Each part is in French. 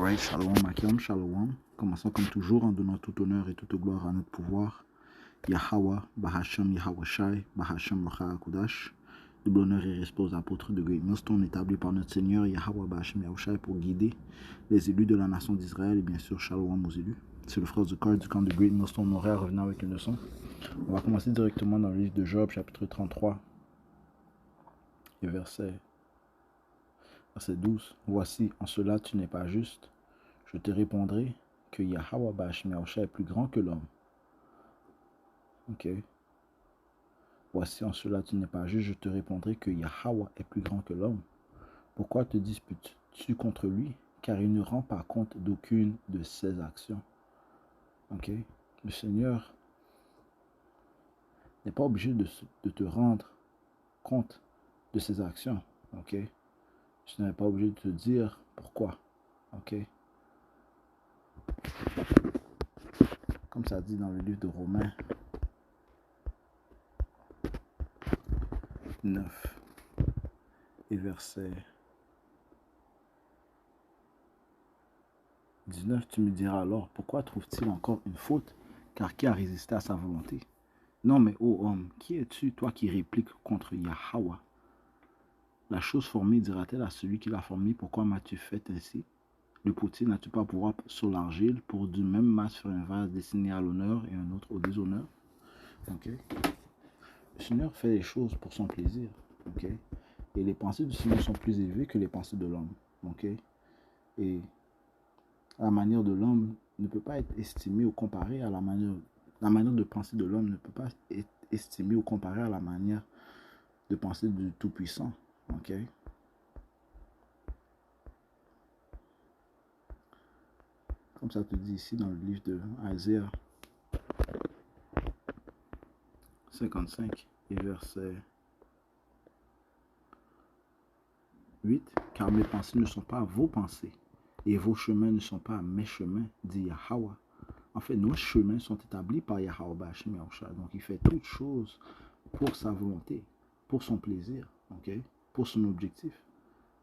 Alright, Shalom, Akim, Shalom. Commençons comme toujours en donnant tout honneur et toute gloire à notre pouvoir. Yahweh, Bahashem, Yahweh Shai, Bahashem, Locha Akudash. Double honneur et respect aux apôtres de Great Millstone établis par notre Seigneur Yahweh, Bahashem, Yahweh Shai pour guider les élus de la nation d'Israël et bien sûr Shalom aux élus. C'est le frère Zukar du camp de Great Millstone Montréal revenant avec une leçon. On va commencer directement dans le livre de Job, chapitre 33, et verset 12. Voici, en cela tu n'es pas juste. Je te répondrai que Yahweh Bahashem Yahweh Shai est plus grand que l'homme. Ok. Voici, en cela tu n'es pas juste. Je te répondrai que Yahweh est plus grand que l'homme. Pourquoi te disputes-tu contre lui? Car il ne rend pas compte d'aucune de ses actions. Ok. Le Seigneur n'est pas obligé de te rendre compte de ses actions. Ok. Je n'ai pas obligé de te dire pourquoi. Ok. Comme ça dit dans le livre de Romains 9 et verset 19, tu me diras alors, pourquoi trouve-t-il encore une faute? Car qui a résisté à sa volonté? Non mais ô homme, qui es-tu, toi qui répliques contre Yahweh? La chose formée dira-t-elle à celui qui l'a formée, pourquoi m'as-tu fait ainsi? Le potier n'a-tu pas pouvoir sur l'argile pour du même masse faire un vase destiné à l'honneur et un autre au déshonneur? Okay. Le Seigneur fait les choses pour son plaisir. Okay. Et les pensées du Seigneur sont plus élevées que les pensées de l'homme. Okay. Et la manière de l'homme ne peut pas être estimée ou comparée à la manière de penser de l'homme ne peut pas être estimée ou comparée à la manière de penser du Tout-Puissant. Ok? Comme ça te dit ici dans le livre de Isaïe 55 et verset 8. Car mes pensées ne sont pas vos pensées et vos chemins ne sont pas mes chemins, dit Yahweh. En fait, nos chemins sont établis par Yahweh Bahashem Yahweh Shai. Donc, il fait toutes choses pour sa volonté, pour son plaisir, okay? Pour son objectif.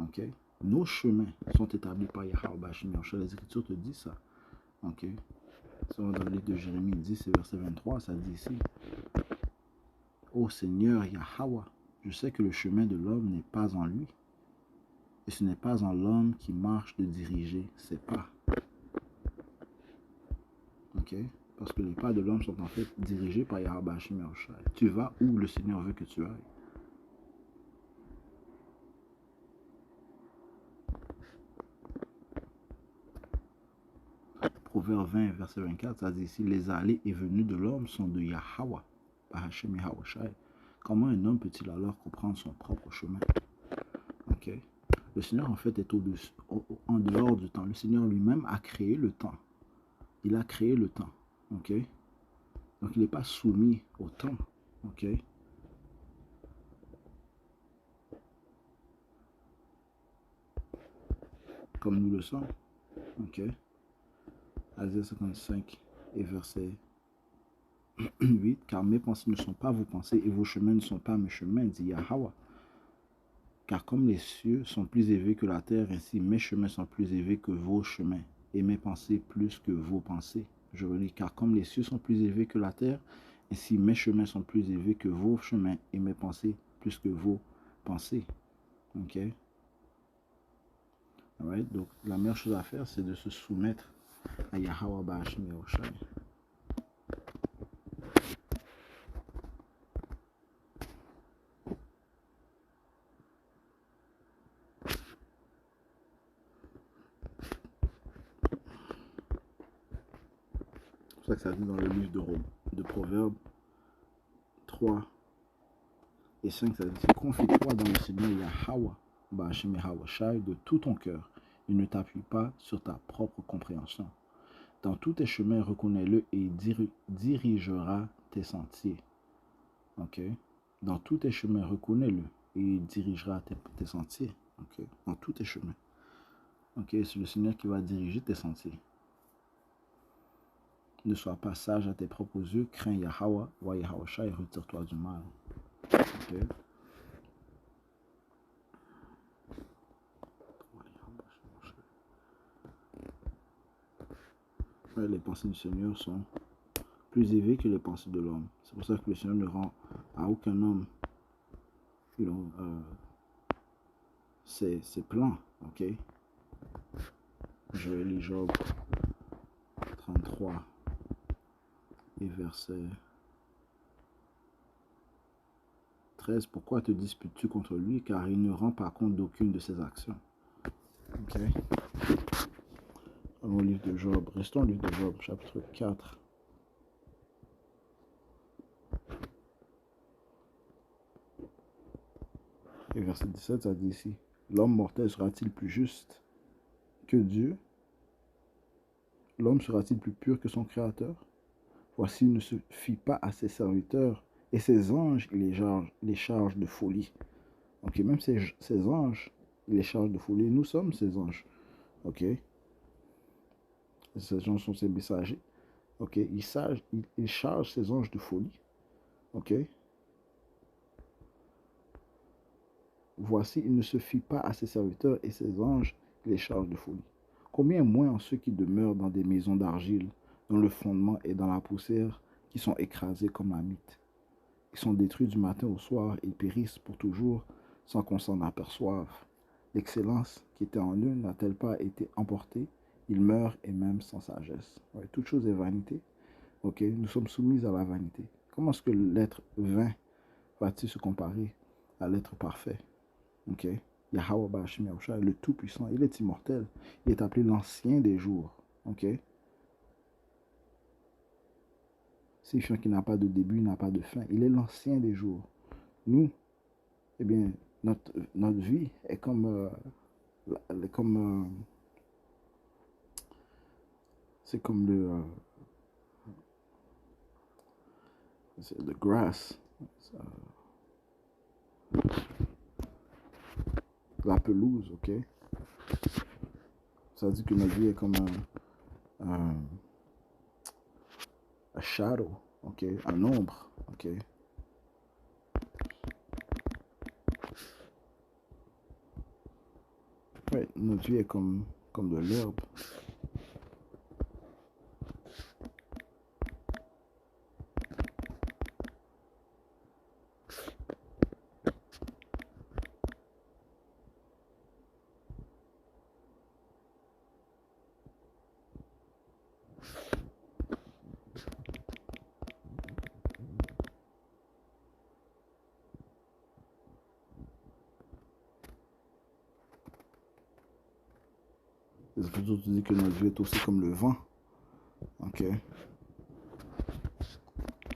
Okay? Nos chemins sont établis par Yahweh Bahashem Yahweh Shai. Les Écritures te disent ça. Okay? Dans le livre de Jérémie 10, verset 23, ça dit ici. Ô Seigneur Yahweh, je sais que le chemin de l'homme n'est pas en lui. Et ce n'est pas en l'homme qui marche de diriger ses pas. Ok? Parce que les pas de l'homme sont en fait dirigés par Yahweh Bahashem Yahweh Shai. Tu vas où le Seigneur veut que tu ailles. Proverbe 20, verset 24, ça dit ici, les allées et venues de l'homme sont de Yahweh Bahashem Yahweh Shai. Comment un homme peut-il alors comprendre son propre chemin? Ok? Le Seigneur en fait est en dehors du temps. Le Seigneur lui-même a créé le temps. Il a créé le temps. Ok? Donc il n'est pas soumis au temps. Ok? Comme nous le sommes. Ok? Isaïe 55 et verset 8. Car mes pensées ne sont pas vos pensées et vos chemins ne sont pas mes chemins, dit Yahweh. Car comme les cieux sont plus élevés que la terre, ainsi mes chemins sont plus élevés que vos chemins, et mes pensées plus que vos pensées. Je relis, car comme les cieux sont plus élevés que la terre, ainsi mes chemins sont plus élevés que vos chemins, et mes pensées plus que vos pensées. Ok? Alright? Donc la meilleure chose à faire, c'est de se soumettre à Yahweh Bahashem Yahweh Shai. C'est pour ça que ça dit dans le livre de Proverbes 3 et 5, ça dit, confie-toi dans le Seigneur Yahweh Bahashem Yahweh Shai de tout ton cœur et ne t'appuie pas sur ta propre compréhension. Dans tous tes chemins, reconnais-le et dirigera tes sentiers. Ok? Dans tous tes chemins, reconnais-le et il dirigera tes sentiers. Ok? Dans tous tes chemins. Ok? C'est le Seigneur qui va diriger tes sentiers. Ne sois pas sage à tes propres yeux, crains Yahweh, vois Yahweh Shai et retire-toi du mal. Ok? Ouais, les pensées du Seigneur sont plus élevées que les pensées de l'homme. C'est pour ça que le Seigneur ne rend à aucun homme ses plans. Ok? Je vais lire Job 33 et verset 13. Pourquoi te disputes-tu contre lui? Car il ne rend pas compte d'aucune de ses actions. Ok? Allons au livre de Job. Restons au livre de Job, chapitre 4. Et verset 17, ça dit ici: l'homme mortel sera-t-il plus juste que Dieu? L'homme sera-t-il plus pur que son Créateur? Voici, il ne se fie pas à ses serviteurs, et ses anges, il les charge de folie. Ok, même ses anges, il les charge de folie. Nous sommes ses anges. Ok, ces anges sont ses messagers. Ok, il charge ses anges de folie. Ok, voici, il ne se fie pas à ses serviteurs, et ses anges, il les charge de folie. Combien moins en ceux qui demeurent dans des maisons d'argile, dont le fondement est dans la poussière, qui sont écrasés comme la mythe. Ils sont détruits du matin au soir, ils périssent pour toujours, sans qu'on s'en aperçoive. L'excellence qui était en eux n'a-t-elle pas été emportée? Ils meurent et même sans sagesse. Ouais, toute chose est vanité. Ok, nous sommes soumis à la vanité. Comment est-ce que l'être vain va-t-il se comparer à l'être parfait? Ok, Yahweh Bashim Yahusha, le Tout-Puissant, il est immortel. Il est appelé l'ancien des jours. Ok, signifiant qu'il n'a pas de début, il n'a pas de fin. Il est l'ancien des jours. Nous, eh bien, notre vie est c'est comme le grass, la pelouse, ok? Ça dit que notre vie est comme un shadow, ok? Un ombre, ok? Ouais, notre vie est comme de l'herbe. Les Écritures disent que notre vie est aussi comme le vent, ok?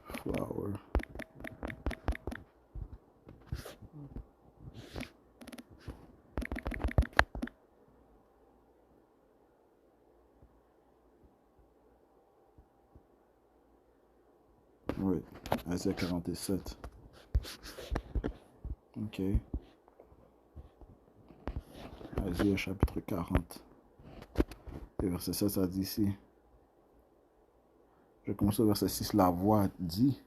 Flower. Oui, Isaiah 47. Ok. Isaiah chapitre 40. Et verset 7, ça dit ici. Je commence au verset 6. La voix dit,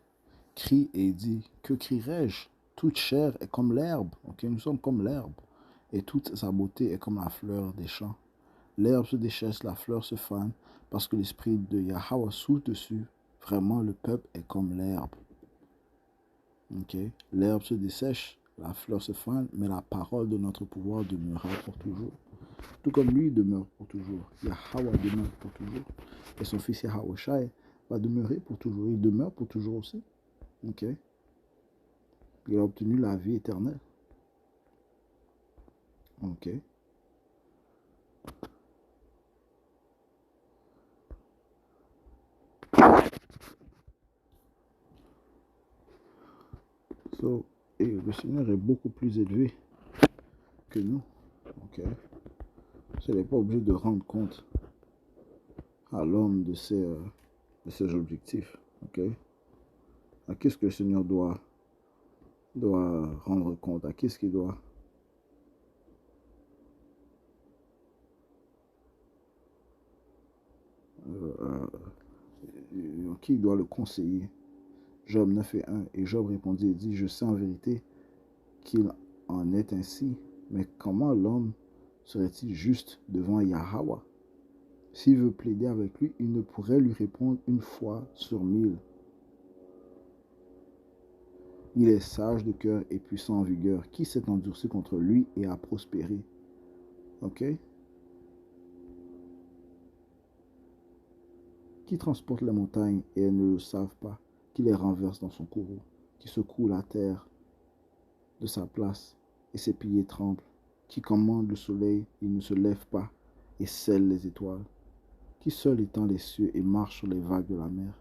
crie et dit, que crierai-je? Toute chair est comme l'herbe. Ok, nous sommes comme l'herbe. Et toute sa beauté est comme la fleur des champs. L'herbe se déchaisse, la fleur se fane, parce que l'esprit de Yahweh souffle dessus. Vraiment, le peuple est comme l'herbe. Okay? L'herbe se dessèche, la fleur se fane, mais la parole de notre pouvoir demeurera pour toujours. Tout comme lui demeure pour toujours. Yahweh demeure pour toujours. Et son fils Yahweh Shai va demeurer pour toujours. Il demeure pour toujours aussi. Okay? Il a obtenu la vie éternelle. Ok. So, et le Seigneur est beaucoup plus élevé que nous. Ok. Il n'est pas obligé de rendre compte à l'homme de ses objectifs. Ok. À qu'est-ce que le Seigneur doit rendre compte? À qu'est-ce qu'il doit qui doit le conseiller? Job 9 et 1. Et Job répondit et dit, je sais en vérité qu'il en est ainsi, mais comment l'homme serait-il juste devant Yahweh? S'il veut plaider avec lui, il ne pourrait lui répondre une fois sur 1000. Il est sage de cœur et puissant en vigueur. Qui s'est endurci contre lui et a prospéré? Ok? Qui transporte les montagnes et elles ne le savent pas? Qui les renverse dans son courroux? Qui secoue la terre de sa place et ses piliers tremblent? Qui commande le soleil, il ne se lève pas et scelle les étoiles? Qui seul étend les cieux et marche sur les vagues de la mer?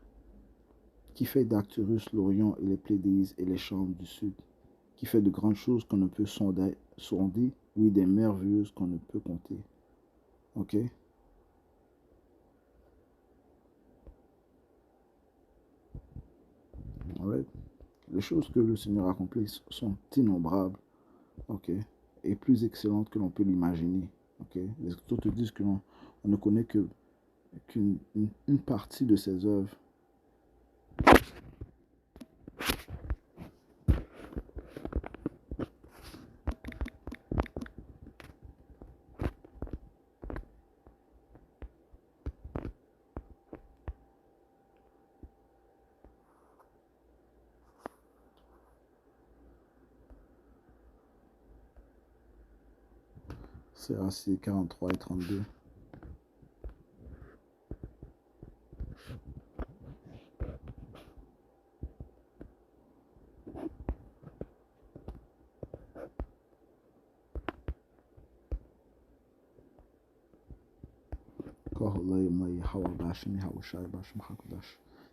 Qui fait d'Arcturus l'Orient et les Pléiades et les chambres du sud? Qui fait de grandes choses qu'on ne peut sonder, oui, des merveilleuses qu'on ne peut compter. Ok? Alright? Les choses que le Seigneur accomplit sont innombrables, ok? Et plus excellentes que l'on peut l'imaginer, ok? Les Écritures te disent que on ne connaît qu'une partie de ses œuvres. C'est assez 43 et 32.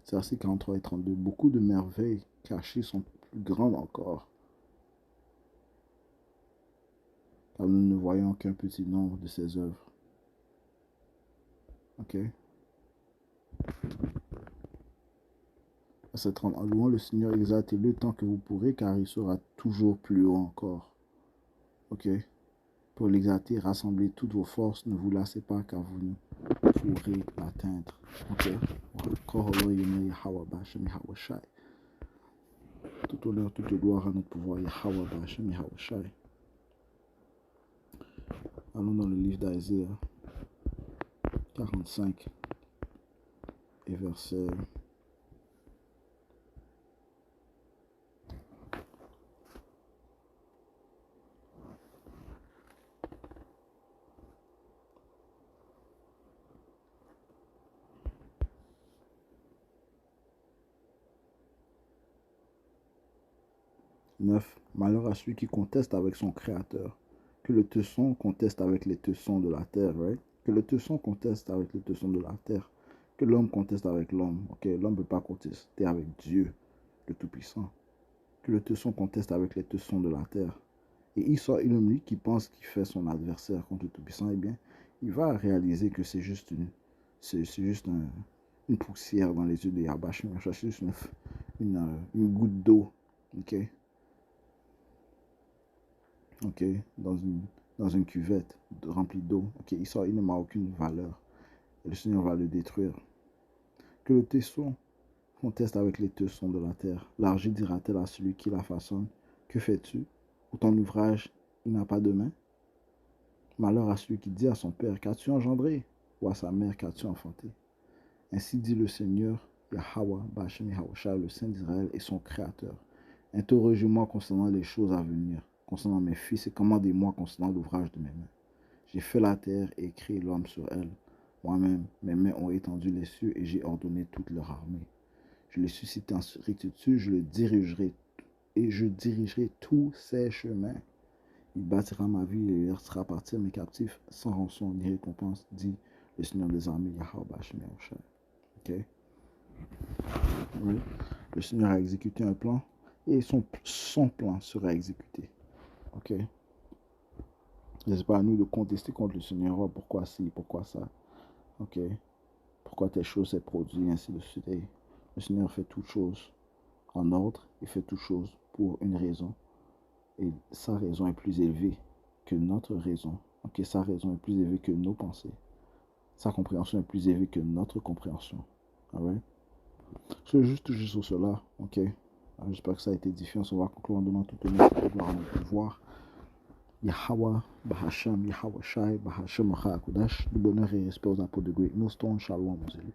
C'est assez 43 et 32. Beaucoup de merveilles cachées sont plus grandes encore, car nous ne voyons qu'un petit nombre de ses œuvres. Ok? Verset 30. En louant le Seigneur, exaltez-le tant que vous pourrez, car il sera toujours plus haut encore. Ok? Pour l'exalter, rassemblez toutes vos forces, ne vous lassez pas, car vous ne pourrez l'atteindre. Ok? Tout honneur, toute gloire à notre pouvoir, Yahweh Ba'Hashem Yahweh Shai. Allons dans le livre d'Isaiah 45 et verset 9. Malheur à celui qui conteste avec son créateur. Que le tesson conteste avec les tessons de la terre, right? Que le tesson conteste avec les tessons de la terre. Que l'homme conteste avec l'homme. Ok, l'homme ne peut pas contester avec Dieu, le Tout-Puissant. Que le tesson conteste avec les tessons de la terre. Et il sort une lui qui pense qu'il fait son adversaire contre le Tout-Puissant, eh bien, il va réaliser que c'est juste une poussière dans les yeux de Yahweh. C'est juste une goutte d'eau, ok? Ok, dans une cuvette remplie d'eau. Ok, il n'a aucune valeur. Et le Seigneur va le détruire. Que le tesson conteste avec les tessons de la terre. L'argile dira-t-elle à celui qui la façonne, que fais-tu? Ou ton ouvrage, il n'a pas de main? Malheur à celui qui dit à son père, qu'as-tu engendré? Ou à sa mère, qu'as-tu enfanté? Ainsi dit le Seigneur, Yahweh, Ba'Hashem Yahweh, le Saint d'Israël et son Créateur. Interrogez-moi concernant les choses à venir, concernant mes fils, et commandez-moi concernant l'ouvrage de mes mains. J'ai fait la terre et créé l'homme sur elle. Moi-même, mes mains ont étendu les cieux et j'ai ordonné toute leur armée. Je l'ai suscité en rectitude, je le dirigerai et je dirigerai tous ses chemins. Il bâtira ma ville et il laissera partir mes captifs sans rançon ni récompense, dit le Seigneur des armées, Yahweh Ba'Hashem Yahweh. Ok? Oui. Le Seigneur a exécuté un plan et son plan sera exécuté. Ok? Ce n'est pas à nous de contester contre le Seigneur. Oh, pourquoi ci, pourquoi ça? Ok? Pourquoi telle chose s'est produite, ainsi de suite. Et le Seigneur fait toutes choses en ordre. Il fait toutes choses pour une raison. Et sa raison est plus élevée que notre raison. Ok? Sa raison est plus élevée que nos pensées. Sa compréhension est plus élevée que notre compréhension. Alright? C'est juste sur cela. Ok? J'espère que ça a été édifiant. On va conclure en donnant toute notre gloire à notre pouvoir. Yahweh, Bahasham, Yahweh Shai, Bahasham Achakodash, le bonheur et respect aux apôtres de Great Millstone, Shalom aux élus.